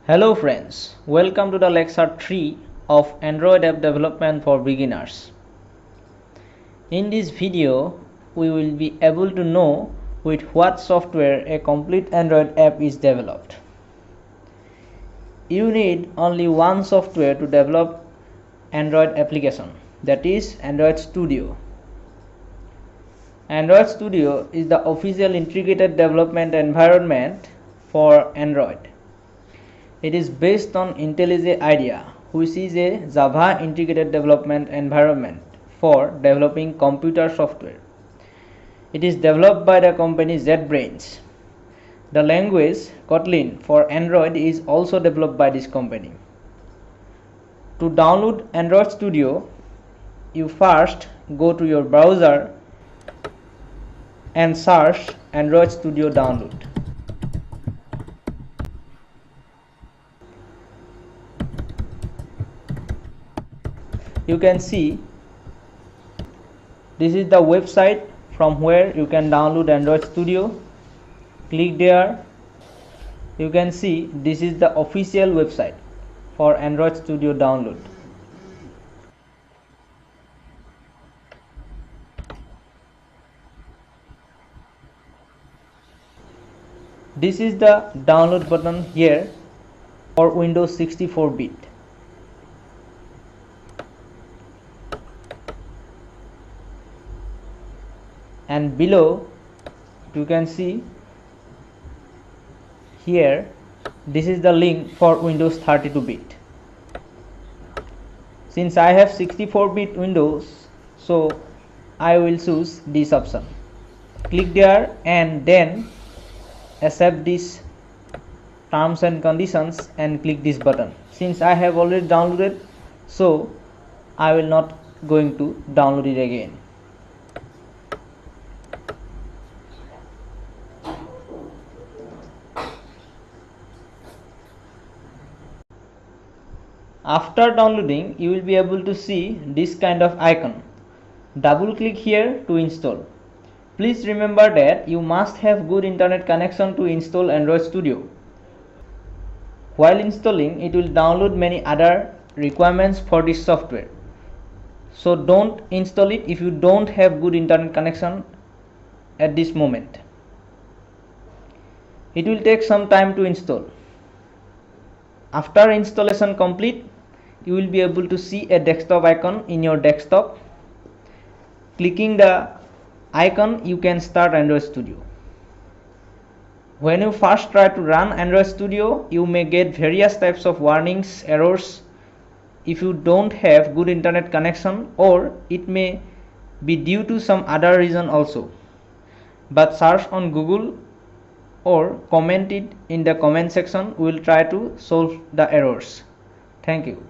Hello friends, welcome to the lecture 3 of Android app development for beginners. In this video, we will be able to know with what software a complete Android app is developed. You need only one software to develop Android application, that is Android Studio. Android Studio is the official integrated development environment for Android. It is based on IntelliJ IDEA, which is a Java integrated development environment for developing computer software. It is developed by the company JetBrains. The language Kotlin for Android is also developed by this company. To download Android Studio, you first go to your browser and search Android Studio download. You can see this is the website from where you can download Android Studio. Click there. You can see this is the official website for Android Studio download. This is the download button here for Windows 64-bit. And below you can see here this is the link for Windows 32-bit. Since I have 64-bit Windows, so I will choose this option. Click there and then accept these terms and conditions and click this button. Since I have already downloaded, so I will not going to download it again. After downloading, you will be able to see this kind of icon. Double click here to install. Please remember that you must have good internet connection to install Android Studio. While installing, it will download many other requirements for this software. So don't install it if you don't have good internet connection at this moment. It will take some time to install. After installation complete, you will be able to see a desktop icon in your desktop. Clicking the icon, you can start Android Studio. When you first try to run Android Studio, you may get various types of warnings, errors if you don't have good internet connection, or it may be due to some other reason also. But search on Google or comment it in the comment section. We will try to solve the errors. Thank you.